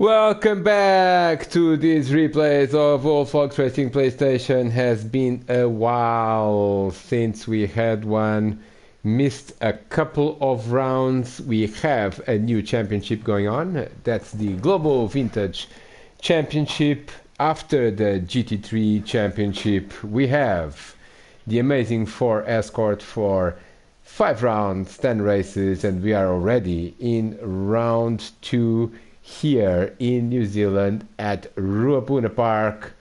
Welcome back to these replays of All Fox Racing PlayStation. Has been a while since we had one. Missed a couple of rounds. We have a new championship going on. That's the Global Vintage Championship. After the GT3 Championship, we have the amazing 4 Escort for 5 rounds, 10 races, and we are already in round 2 here in New Zealand at Ruapuna Park,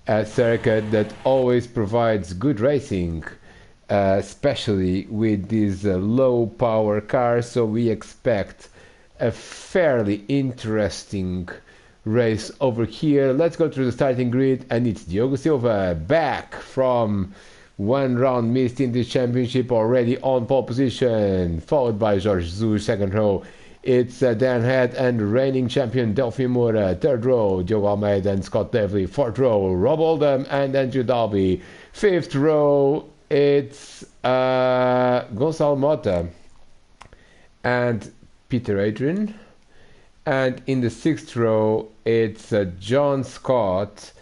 a circuit that always provides good racing, especially with these low power cars. So we expect a fairly interesting race over here. Let's go through the starting grid, and it's Diogo Silva back from one round missed in this championship, already on pole position, followed by Jorge Jesus, second row. It's Dan Head and reigning champion Delphi Moura, third row, Diogo Almeida and Scott Devley, fourth row, Rob Oldham and Andrew Dalby, fifth row, it's Gonçalo Mota and Peter Adrian, and in the sixth row, it's John Scott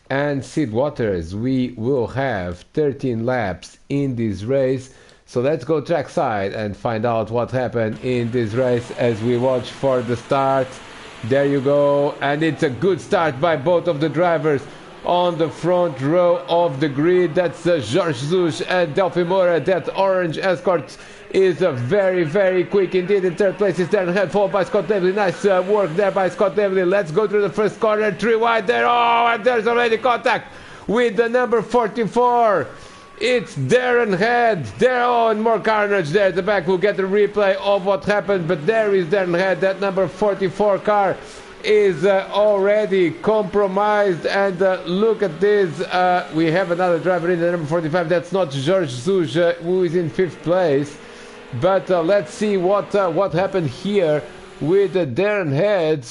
and Sid Waters. We will have 13 laps in this race. So let's go trackside and find out what happened in this race as we watch for the start. There you go, and it's a good start by both of the drivers on the front row of the grid. That's Jorge Jesus and Delphi Moura. That orange Escort is very, very quick indeed. In third place is Darren Head, followed by Scott Devley. Nice work there by Scott Devley. Let's go through the first corner, 3 wide there. Oh, and there's already contact with the number 44. It's Darren Head. There, oh, and more carnage there at the back. We'll get the replay of what happened, but there is Darren Head. That number 44 car is already compromised, and look at this. We have another driver in the number 45. That's not Jorge Jesus, who is in 5th place, but let's see what happened here with Darren Head,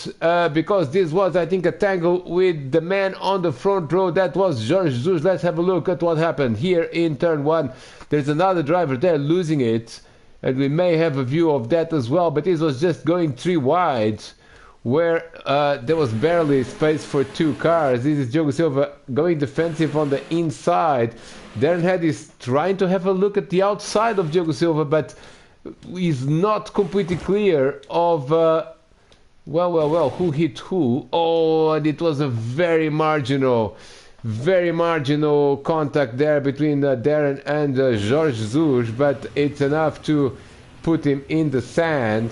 because this was, I think, a tangle with the man on the front row. That was Jorge Jesus. Let's have a look at what happened here in turn 1. There's another driver there losing it, and we may have a view of that as well, but this was just going 3 wide, where there was barely space for 2 cars. This is Diogo Silva going defensive on the inside. Darren Head is trying to have a look at the outside of Diogo Silva, but is not completely clear of who hit who. Oh, and it was a very marginal contact there between Darren and Jorge Jesus, but it's enough to put him in the sand.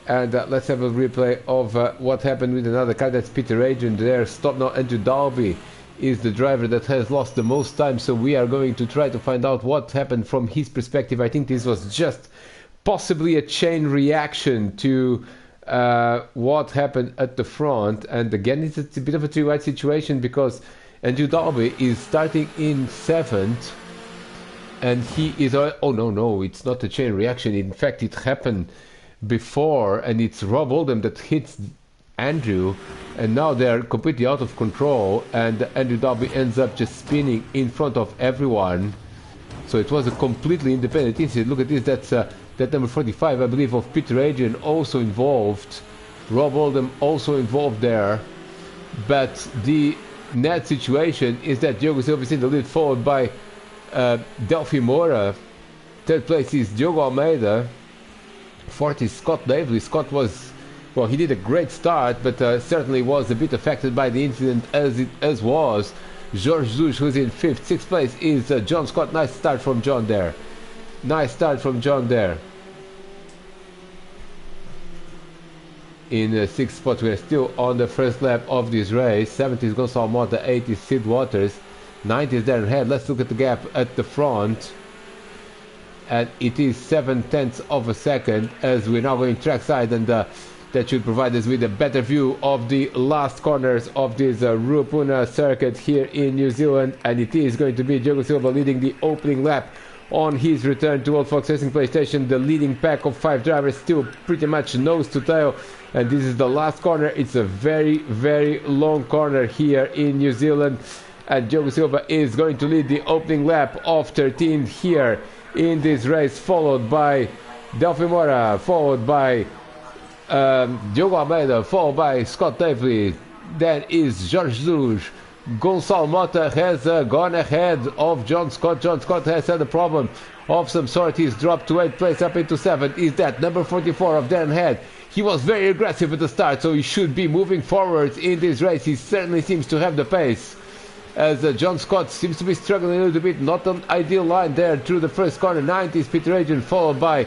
And let's have a replay of what happened with another car. That's Peter Adrian there. Stop now. Andrew Dalby is the driver that has lost the most time, so we are going to try to find out what happened from his perspective. I think this was just possibly a chain reaction to what happened at the front, and again it's a bit of a 3-wide situation because Andrew Dalby is starting in 7th, and he is oh no, it's not a chain reaction. In fact, it happened before, and it's Rob Oldham that hits Andrew, and now they're completely out of control, and Andrew Dalby ends up just spinning in front of everyone. So it was a completely independent incident. Look at this. That's that number 45, I believe, of Peter Adrian also involved. Rob Oldham also involved there. But the net situation is that Diogo Silva is in the lead, followed by Delphi Moura. Third place is Diogo Almeida. Fourth is Scott Davely. Scott was, well, he did a great start, but certainly was a bit affected by the incident as was Jorge Jesus, who's in 5th. 6th place is John Scott. Nice start from John there. Nice start from John there. In 6th spot, we're still on the first lap of this race. 7th is Gonçalo Mota. 8th is Sid Waters. 9th is Darren Head. Let's look at the gap at the front. And it is 7/10 of a second as we're now going trackside, and that should provide us with a better view of the last corners of this Ruapuna circuit here in New Zealand. And it is going to be Diogo Silva leading the opening lap on his return to Old Fox Racing PlayStation. The leading pack of 5 drivers still pretty much nose to tail, and this is the last corner. It's a very, very long corner here in New Zealand, and Diogo Silva is going to lead the opening lap of 13 here in this race, followed by Delphi Moura, followed by Diogo Almeida, followed by Scott Davely. Then is Jorge Jesus. Gonçalo Mota has gone ahead of John Scott. John Scott has had a problem of some sort. He's dropped to 8th place, up into 7th. Is that number 44 of Darren Head? He was very aggressive at the start, so he should be moving forward in this race. He certainly seems to have the pace. As John Scott seems to be struggling a little bit. Not an ideal line there through the first corner. 90 is Peter Adrian, followed by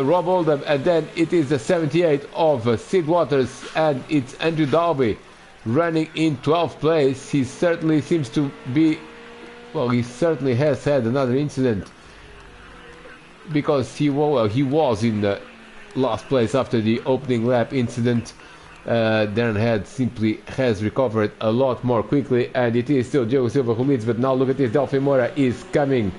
Rob Oldham, and then it is the 78 of Sid Waters, and it's Andrew Dalby running in 12th place. He certainly seems to be, well, he certainly has had another incident, because he was in the last place after the opening lap incident. Darren Head simply has recovered a lot more quickly, and it is still Diogo Silva who leads, but now look at this, Delphi Moura is coming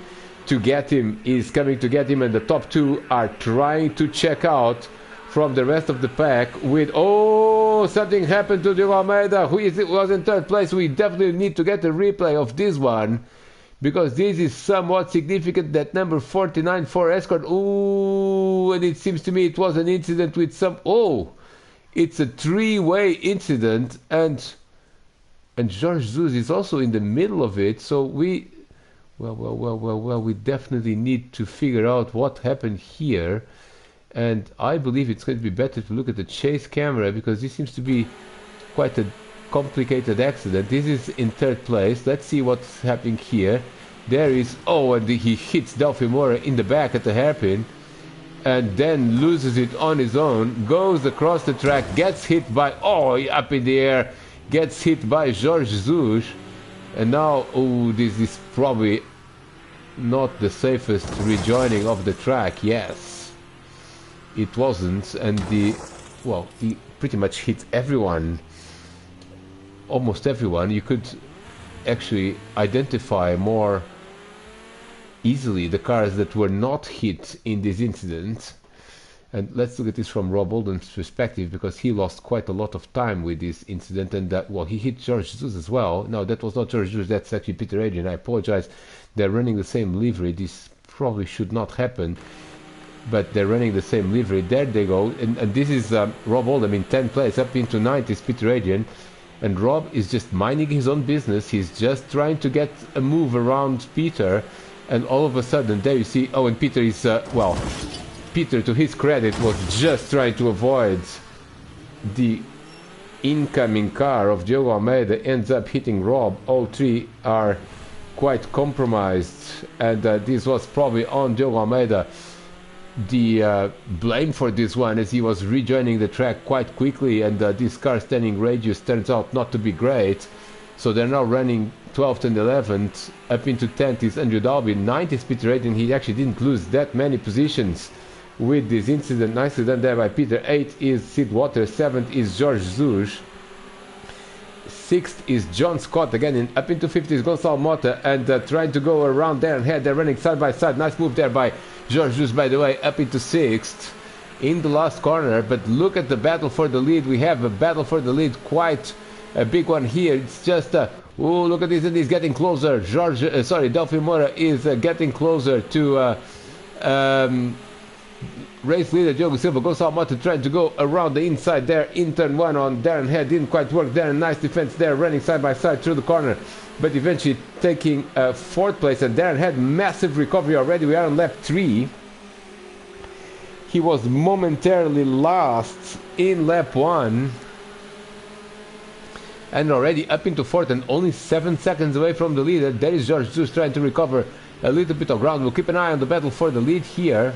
to get him, and the top two are trying to check out from the rest of the pack with, oh, something happened to Diogo Almeida, who was in 3rd place. We definitely need to get a replay of this one, because this is somewhat significant. That number 49 for Escort, ooh, and it seems to me it was an incident with some, oh, it's a 3-way incident, and Jorge Jesus is also in the middle of it, so we definitely need to figure out what happened here. And I believe it's going to be better to look at the chase camera, because this seems to be quite a complicated accident. This is in 3rd place. Let's see what's happening here. There is, oh, and he hits Delphi Moura in the back at the hairpin, and then loses it on his own, goes across the track, gets hit by, oh, up in the air, gets hit by Jorge Jesus. And now, oh, this is probably not the safest rejoining of the track. Yes, it wasn't, and he pretty much hit everyone, almost everyone. You could actually identify more easily the cars that were not hit in this incident. And let's look at this from Rob Oldham's perspective, because he lost quite a lot of time with this incident, and that, well, he hit Jorge Jesus as well. No, that was not Jorge Jesus, that's actually Peter Adrian. I apologize. They're running the same livery. This probably should not happen, but they're running the same livery. There they go. And this is Rob Oldham in 10th place. Up into 9th is Peter Adrian. And Rob is just minding his own business. He's just trying to get a move around Peter. And all of a sudden, there you see, oh, and Peter is, Peter, to his credit, was just trying to avoid the incoming car of Diogo Almeida, ends up hitting Rob. All three are quite compromised, and this was probably on Diogo Almeida. The blame for this one, as he was rejoining the track quite quickly, and this car standing radius turns out not to be great. So they're now running 12th and 11th. Up into 10th is Andrew Dalby. 9th is Peter Adrian. He actually didn't lose that many positions with this incident. Nicely done there by Peter. 8th is Sid Waters. 7th is Jorge Jesus. 6th is John Scott again. And up into 5th is Gonçalo Mota, and trying to go around there and head. They're running side by side. Nice move there by Jorge Jesus, by the way. Up into 6th in the last corner. But look at the battle for the lead. We have a battle for the lead, quite a big one here. It's just oh, look at this, and he's getting closer. Delphi Moura is getting closer to race leader Diogo Silva. Gonçalo Mota trying to go around the inside there in turn 1 on Darren Head. Didn't quite work there. Nice defense there, running side by side through the corner, but eventually taking 4th place. And Darren Head, massive recovery already. We are on lap 3. He was momentarily last in lap 1, and already up into 4th and only 7 seconds away from the leader. There is Jorge Jesus trying to recover a little bit of ground. We'll keep an eye on the battle for the lead here.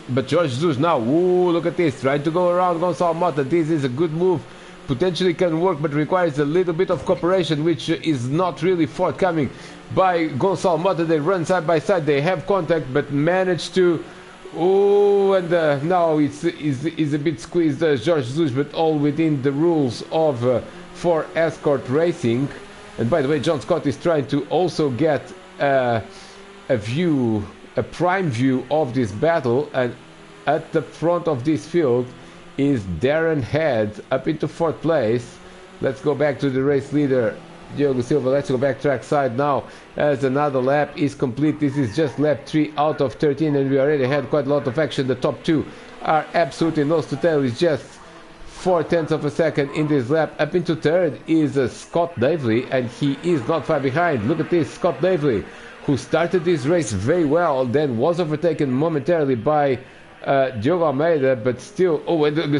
But Jorge Jesus now, ooh, look at this, trying to go around Gonçalo Mota. This is a good move, potentially can work, but requires a little bit of cooperation, which is not really forthcoming by Gonçalo Mota. They run side by side, they have contact, but manage to, ooh, and now it's a bit squeezed, Jorge Jesus, but all within the rules of for Escort Racing. And by the way, John Scott is trying to also get a prime view of this battle, and at the front of this field is Darren Head up into 4th place. Let's go back to the race leader Diogo Silva. Let's go back track side now as another lap is complete. This is just lap 3 out of 13 and we already had quite a lot of action. The top two are absolutely nose to tail. It's just 0.4 of a second in this lap. Up into third is Scott Davely, and he is not far behind. Look at this, Scott Davely, who started this race very well, then was overtaken momentarily by Diogo Almeida, but still,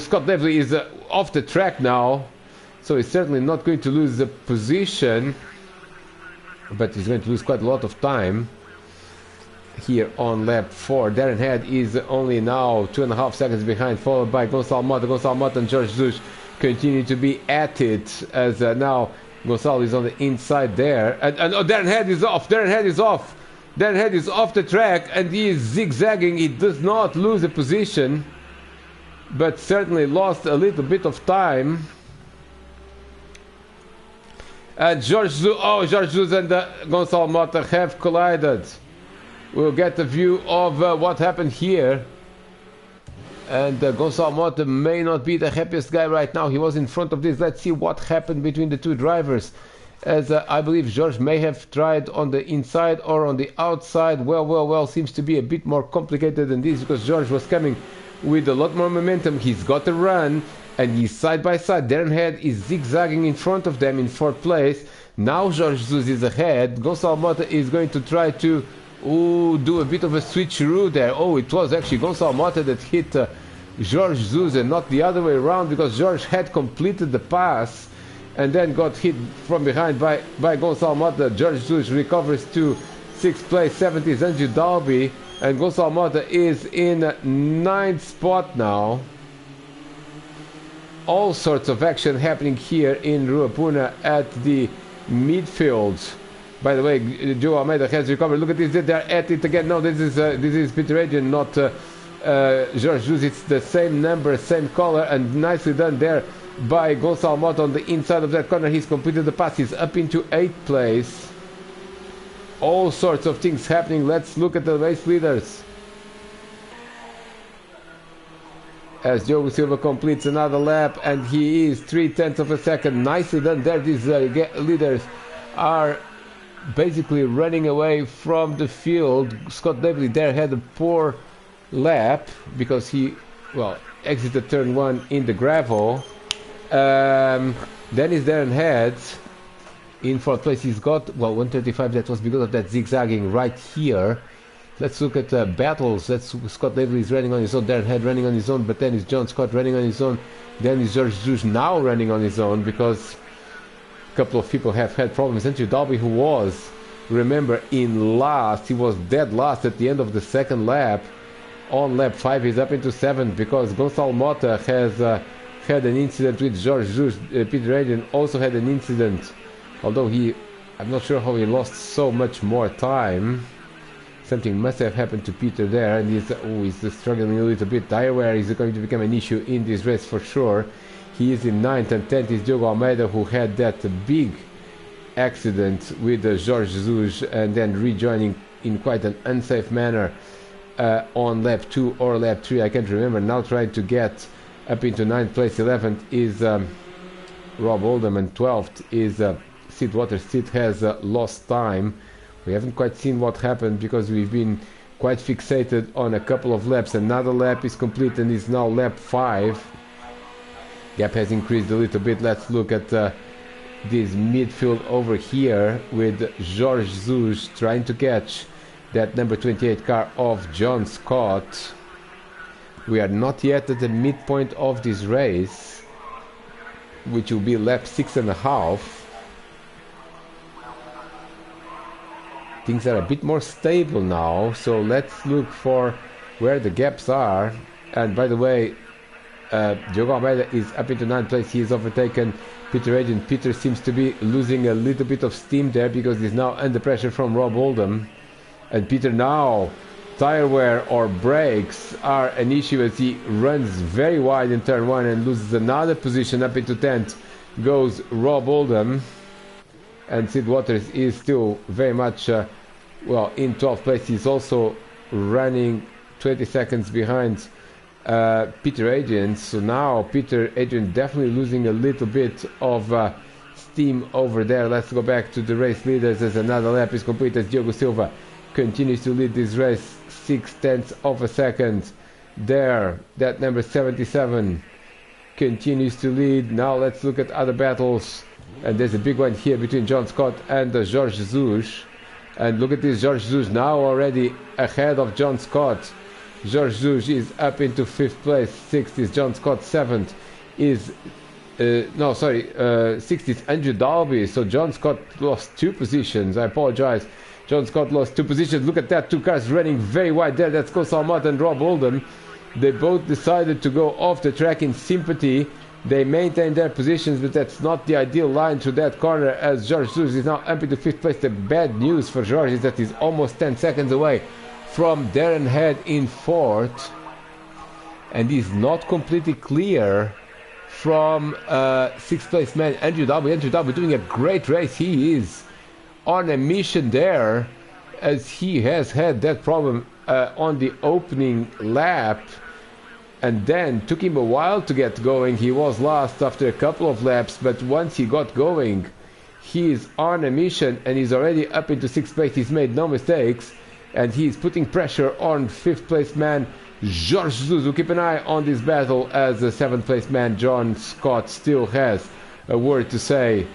Scott Davely is off the track now, so he's certainly not going to lose the position, but he's going to lose quite a lot of time here on lap 4. Darren Head is only now 2.5 seconds behind, followed by Gonçalo Mota. Gonçalo Mota and Jorge Jesus continue to be at it, as now Gonçalo is on the inside there, and Darren Head is off. Darren Head is off. Darren Head is off the track and he is zigzagging. He does not lose a position, but certainly lost a little bit of time. Jorge Jesus and Gonçalo Mota have collided. We'll get a view of what happened here. And Gonçalo Mota may not be the happiest guy right now. He was in front of this. Let's see what happened between the two drivers. As I believe George may have tried on the inside or on the outside. Well, seems to be a bit more complicated than this, because George was coming with a lot more momentum. He's got a run and he's side by side. Darren Head is zigzagging in front of them in 4th place. Now Jorge Jesus is ahead. Gonçalo Mota is going to try to do a bit of a switcheroo there. It was actually Gonçalo Mota that hit Jorge Jesus and not the other way around, because George had completed the pass and then got hit from behind by Gonçalo Mota. Jorge Jesus recovers to 6th place. 7th is Andrew Dalby, and Gonçalo Mota is in 9th spot now. All sorts of action happening here in Ruapuna at the midfield. By the way, Joe Almeida has recovered. Look at this, they're at it again. No, this is Peter Adrian, not Jorge Jesus. It's the same number, same color, and nicely done there by Gonçalo Mota on the inside of that corner. He's completed the pass. He's up into 8th place. All sorts of things happening. Let's look at the race leaders. As Diogo Silva completes another lap, and he is 0.3 of a second. Nicely done there. These leaders are basically running away from the field. Scott Davely there had a poor lap because he, exited turn 1 in the gravel. Then is Darren Head in 4th place. He's got 1:35. That was because of that zigzagging right here. Let's look at battles. Scott Davely is running on his own. Darren Head running on his own, but then is John Scott running on his own. Then is Jorge Jesus now running on his own, because a couple of people have had problems. Andrew Dalby, who was, remember, in last, he was dead last at the end of the 2nd lap. On lap 5 he's up into 7th because Gonçalo Mota has had an incident with Jorge Jesus. Peter Adrian also had an incident, although I'm not sure how he lost so much more time. Something must have happened to Peter there, and he's struggling a little bit. Tire wear is going to become an issue in this race for sure. He is in 9th, and 10th is Diogo Almeida, who had that big accident with Jorge Jesus and then rejoining in quite an unsafe manner on lap 2 or lap 3, I can't remember. Now trying to get up into 9th place. 11th is Rob Oldham, and 12th is Sid Waters. Sid has lost time. We haven't quite seen what happened because we've been quite fixated on a couple of laps. Another lap is complete and it's now lap 5. Gap has increased a little bit. Let's look at this midfield over here with Jorge Jesus trying to catch that number 28 car of John Scott. We are not yet at the midpoint of this race, which will be lap 6.5. Things are a bit more stable now, so let's look for where the gaps are. And by the way, Diogo Almeida is up into 9th place. He is overtaken Peter Adrian. Peter seems to be losing a little bit of steam there because he's now under pressure from Rob Oldham. And Peter now, tire wear or brakes are an issue as he runs very wide in turn 1 and loses another position. Up into 10th goes Rob Oldham. And Sid Waters is still very much in 12th place. He's also running 20 seconds behind Peter Adrian. So now Peter Adrian definitely losing a little bit of steam over there. Let's go back to the race leaders as another lap is complete as Diogo Silva continues to lead this race 0.6 of a second. There, that number 77 continues to lead. Now let's look at other battles, and there's a big one here between John Scott and Jorge Jesus. And look at this, Jorge Jesus now already ahead of John Scott. Jorge Jesus is up into 5th place. 6th is John Scott. 7th is sixth is Andrew Dalby. So John Scott lost 2 positions. I apologize. John Scott lost 2 positions. Look at that, 2 cars running very wide there. That's Salmat and Rob Oldham. They both decided to go off the track in sympathy. They maintained their positions, but that's not the ideal line through that corner as Jorge Jesus is now up into 5th place. The bad news for Jorge is that he's almost 10 seconds away from Darren Head in 4th. And he's not completely clear from 6th place man Andrew Dalby. Andrew Dalby doing a great race. He is on a mission there as he has had that problem on the opening lap. And then took him a while to get going. He was last after a couple of laps, but once he got going, he is on a mission and he's already up into 6th place. He's made no mistakes and he's putting pressure on 5th place man Jorge Jesus. We'll keep an eye on this battle as the 7th place man John Scott still has a word to say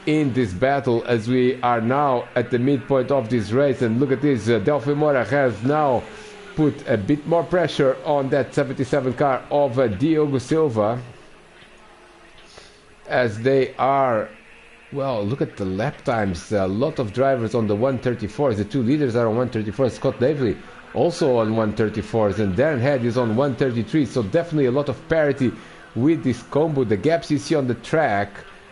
in this battle as we are now at the midpoint of this race. And look at this, Delphi Moura has now put a bit more pressure on that 77 car of Diogo Silva as they are, well, look at the lap times. A lot of drivers on the 134s. The 2 leaders are on 134. Scott Davely also on 134s and Darren Head is on 133. So definitely a lot of parity with this combo. The gaps you see on the track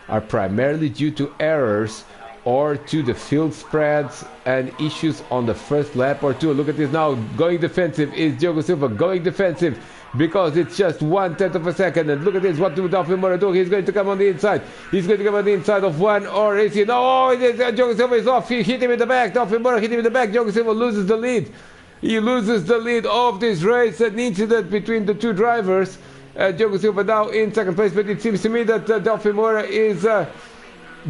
are primarily due to errors or to the field spreads and issues on the first lap or 2. Look at this now, going defensive is Diogo Silva, going defensive because it's just 1/10 of a second. And look at this, what do Delphi Moura do? He's going to come on the inside. He's going to come on the inside of 1, or is he? No, Diogo Silva is off. He hit him in the back. Delphi Moura hit him in the back. Diogo Silva loses the lead. He loses the lead of this race. An incident between the 2 drivers. Diogo Silva now in 2nd place, but it seems to me that Delphi Moura is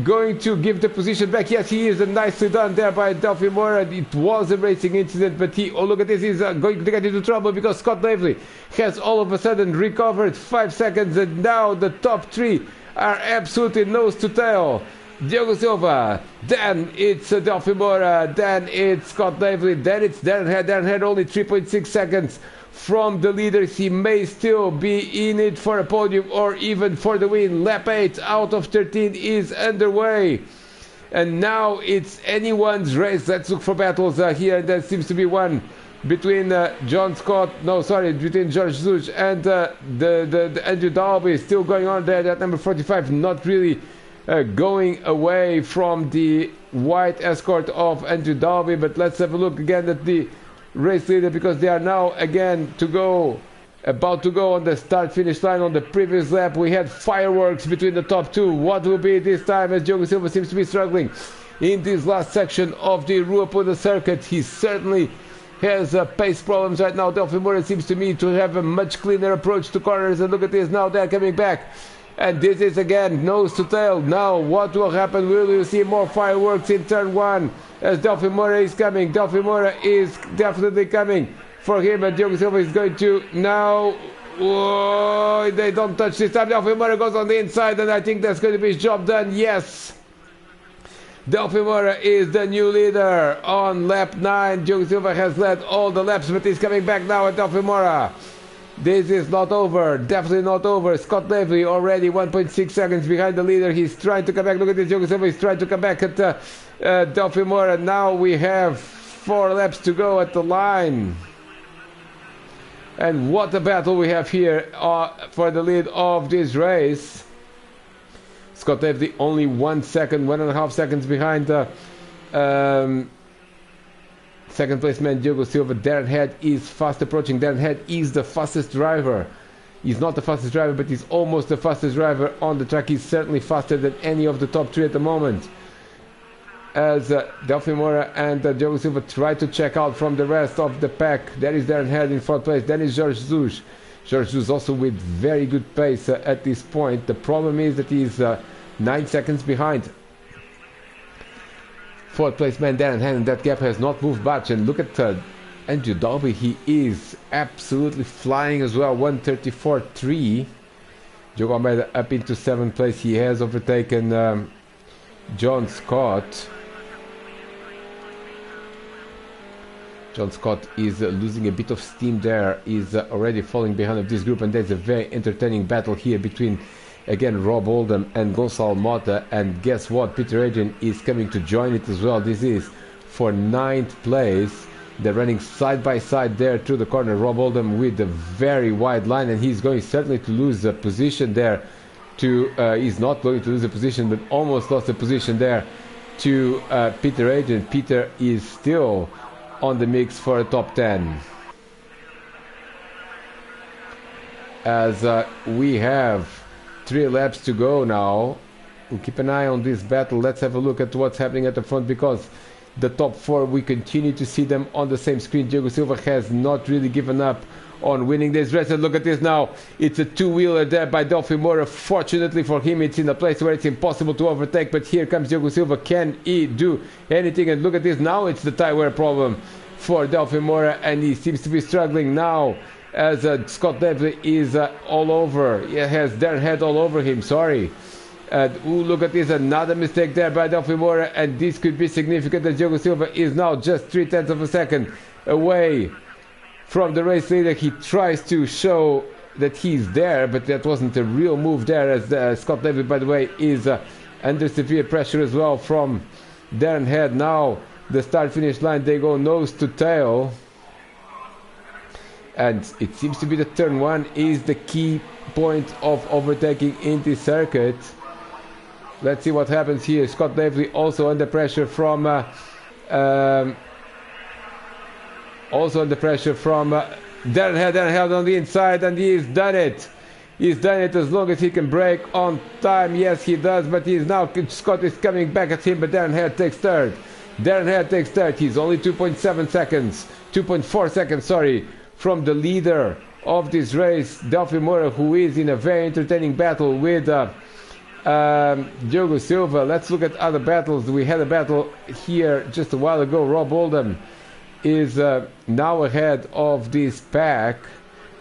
going to give the position back. Yes, he is, nicely done there by Delphi Moura. It was a racing incident, but oh look at this, he's going to get into trouble because Scott Davely has all of a sudden recovered 5 seconds and now the top 3 are absolutely nose to tail. Diogo Silva, then it's Delphi Moura, then it's Scott Davely, then it's Darren Head. Darren Head only 3.6 seconds from the leaders. He may still be in it for a podium or even for the win. Lap 8 out of 13 is underway. And now it's anyone's race. Let's look for battles here. There seems to be one between between Jorge Jesus and the Andrew Dalby still going on there. That number 45 not really going away from the white Escort of Andrew Dalby. But let's have a look again at the race leader because they are now again about to go on the start finish line. On the previous lap we had fireworks between the top 2. What will be this time as Diogo Silva seems to be struggling in this last section of the Ruapuna circuit? He certainly has pace problems right now. Delphi Moura seems to me to have a much cleaner approach to corners, and look at this, now they're coming back and this is again nose to tail. Now what will happen? Will you see more fireworks in turn 1 as Delphi Moura is coming? Delphi Moura is definitely coming for him, and Diogo Silva is going to now. Whoa, they don't touch this time. Delphi Moura goes on the inside and I think that's going to be his job done. Yes, Delphi Moura is the new leader on lap 9. Diogo Silva has led all the laps, but he's coming back now at Delphi Moura. This is not over, definitely not over. Scott Davely already 1.6 seconds behind the leader. He's trying to come back. Look at this, Diogo Silva is trying to come back at Delphi Moura. Now we have 4 laps to go at the line. And what a battle we have here for the lead of this race. Scott Davely only 1.5 seconds behind second place man Diogo Silva. Darren Head is fast approaching. Darren Head is the fastest driver. He's not the fastest driver, but he's almost the fastest driver on the track. He's certainly faster than any of the top 3 at the moment. As Delphi Moura and Diogo Silva try to check out from the rest of the pack. There is Darren Head in 4th place. Then is Jorge Jesus. Jorge Jesus also with very good pace at this point. The problem is that he's 9 seconds behind. Fourth place man there, and that gap has not moved much. And look at Andrew Dalby, he is absolutely flying as well. 1:34.3. Diogo Almeida up into 7th place. He has overtaken John Scott. John Scott is losing a bit of steam there, is already falling behind of this group, and there's a very entertaining battle here between, again, Rob Oldham and Gonçalo Mota, and guess what, Peter Adrian is coming to join it as well. This is for 9th place. They're running side by side there through the corner. Rob Oldham with a very wide line, and he's going certainly to lose a position there to, he's not going to lose a position, but almost lost a position there to Peter Adrian. Peter is still on the mix for a top 10. As we have 3 laps to go now. We'll keep an eye on this battle. Let's have a look at what's happening at the front, because the top 4, we continue to see them on the same screen. Diogo Silva has not really given up on winning this race. And look at this now. It's a two-wheeler there by Delphi Moura. Fortunately for him, it's in a place where it's impossible to overtake. But here comes Diogo Silva. Can he do anything? And look at this. Now it's the tire wear problem for Delphi Moura, and he seems to be struggling now as Scott Devlin is all over. He has Darren Head all over him. Sorry. Look at this, another mistake there by Delphi Moura, and this could be significant as Diogo Silva is now just 0.3 of a second away from the race leader. He tries to show that he's there, but that wasn't a real move there, as Scott David, by the way, is under severe pressure as well from Darren Head. Now the start-finish line, they go nose to tail, and it seems to be the turn 1 is the key point of overtaking in this circuit. Let's see what happens here. Scott Davely also under pressure from Darren Head. Darren Head on the inside, and he's done it. He's done it as long as he can brake on time. Yes, he does, but he's now, Scott is coming back at him, but Darren Head takes third. Darren Head takes third. He's only 2.4 seconds, sorry, from the leader of this race, Delphi Moura, who is in a very entertaining battle with Diogo Silva. Let's look at other battles. We had a battle here just a while ago. Rob Oldham is now ahead of this pack.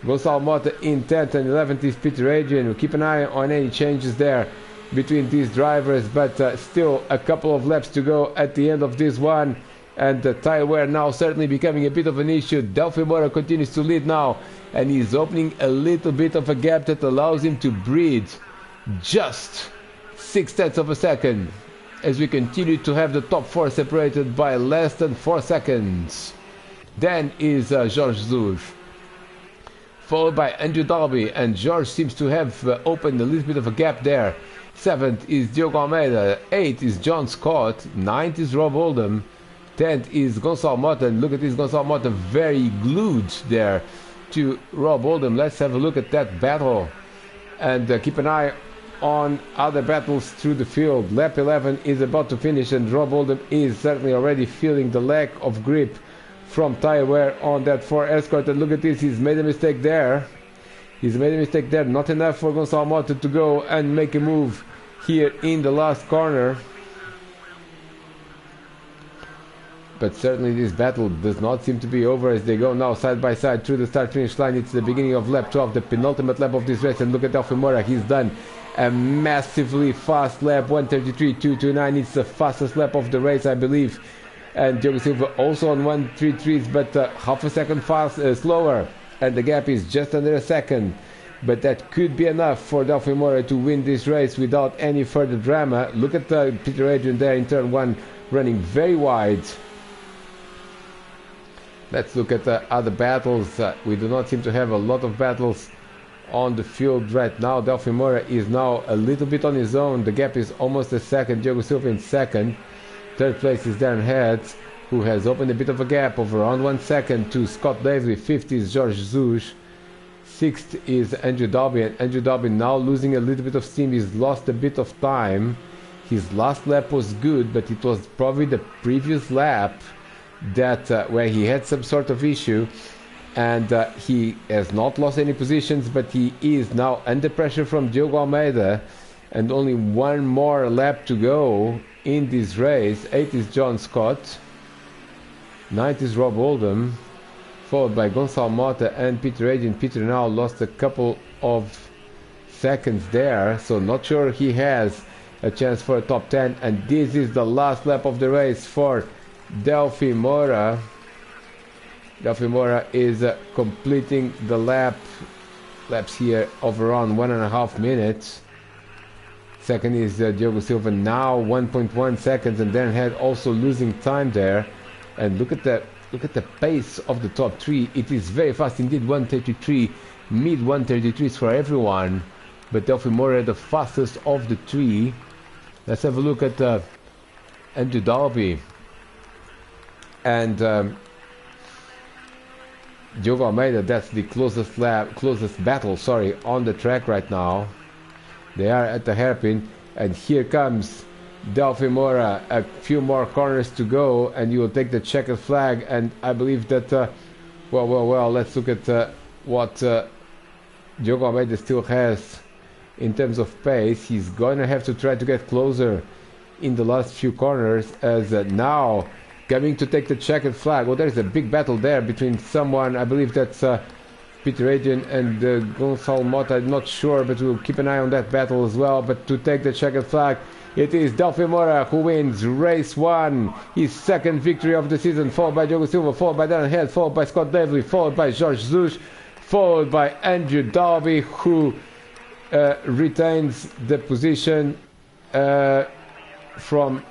Gonçalo Mota in 10th, and 11th is Peter Adrian. We'll keep an eye on any changes there between these drivers, but still a couple of laps to go at the end of this one, and the tire wear now certainly becoming a bit of an issue. Delphi Moura continues to lead now, and he's opening a little bit of a gap that allows him to breathe just 0.6 of a second as we continue to have the top 4 separated by less than 4 seconds. Then is Jorge Jesus, followed by Andrew Dalby, and George seems to have opened a little bit of a gap there. 7th is Diogo Almeida, 8th is John Scott, 9th is Rob Oldham, 10th is Gonçalo Mota, and look at this, Gonçalo Mota very glued there to Rob Oldham. Let's have a look at that battle, and keep an eye on other battles through the field. Lap 11 is about to finish, and Rob Oldham is certainly already feeling the lack of grip from tire wear on that 4 Escort. And look at this, he's made a mistake there. Not enough for Gonçalo Mota to go and make a move here in the last corner. But certainly this battle does not seem to be over as they go now side by side through the start-finish line. It's the beginning of lap 12, the penultimate lap of this race, and look at Delphi Moura. He's done a massively fast lap, 1:33.229. It's the fastest lap of the race, I believe. And Diogo Silva also on 1:33, but half a second slower, and the gap is just under a second. But that could be enough for Delphi Moura to win this race without any further drama. Look at Peter Adrian there in turn 1, running very wide. Let's look at the other battles. We do not seem to have a lot of battles on the field right now. Delphi Moura is now a little bit on his own. The gap is almost a second. Diogo Silva in 2nd. 3rd place is Darren Head, who has opened a bit of a gap of around 1 second to Scott Davely. 5th is Jorge Jesus. 6th is Andrew Dalby, and Andrew Dalby now losing a little bit of steam. He's lost a bit of time. His last lap was good, but it was probably the previous lap that where he had some sort of issue, and he has not lost any positions, but he is now under pressure from Diogo Almeida, and only one more lap to go in this race. 8 is John Scott, 9 is Rob Oldham, followed by Gonçalo Mota and Peter Adrian. Peter now lost a couple of seconds there, so not sure he has a chance for a top 10. And this is the last lap of the race for Delphi Moura. Delphi Moura is completing the laps here of around 1.5 minutes. Second is Diogo Silva, now 1.1 seconds, and then had also losing time there. And look at the pace of the top three. It is very fast indeed. 1:33, mid 1:33s for everyone, but Delphi Moura the fastest of the three. Let's have a look at Andrew Dalby and Diogo Almeida. That's the closest battle, sorry, on the track right now. They are at the hairpin, and here comes Delphi Moura. A few more corners to go, and you will take the checkered flag. And I believe that, well, let's look at what Diogo Almeida still has in terms of pace. He's going to have to try to get closer in the last few corners, as now coming to take the checkered flag. Well, there's a big battle there between someone, I believe that's Peter Adrian and Gonçalo Mota. I'm not sure, but we'll keep an eye on that battle as well. But to take the checkered flag, it is Delphi Moura who wins race 1, his second victory of the season, followed by Diogo Silva, followed by Darren Head, followed by Scott Davley, followed by Jorge Jesus, followed by Andrew Dalby, who retains the position from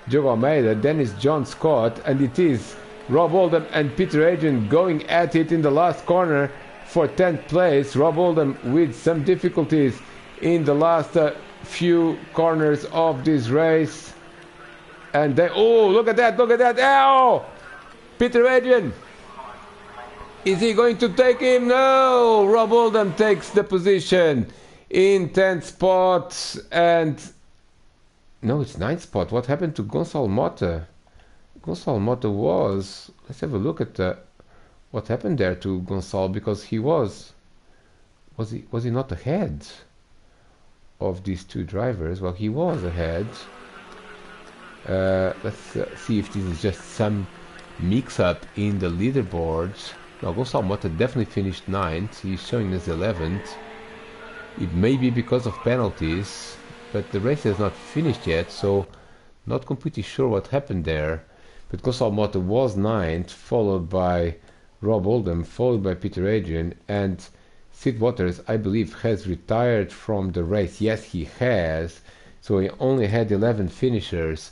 Diogo Almeida. Then is John Scott, and it is Rob Oldham and Peter Adrian going at it in the last corner for 10th place. Rob Oldham with some difficulties in the last few corners of this race, and then, oh, look at that, ow! Peter Adrian, is he going to take him? No! Rob Oldham takes the position in 10th spot, and no, it's 9th spot. What happened to Gonçalo Mota? Gonçalo Mota was, let's have a look at what happened there to Gonçalo, because he was he not ahead of these two drivers? Well, he was ahead. Let's see if this is just some mix-up in the leaderboards. Now, Gonçalo Mota definitely finished 9th. He's showing us 11th. It may be because of penalties, but the race has not finished yet, so not completely sure what happened there. But Gonçalo Mota was 9th, followed by Rob Oldham, followed by Peter Adrian, and Sid Waters, I believe, has retired from the race. Yes, he has. So he only had 11 finishers.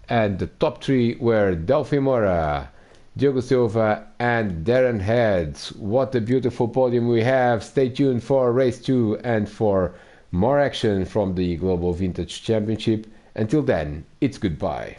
And the top three were Delphi Moura, Diogo Silva, and Darren Head. What a beautiful podium we have. Stay tuned for race 2 and for more action from the Global Vintage Championship. Until then, it's goodbye.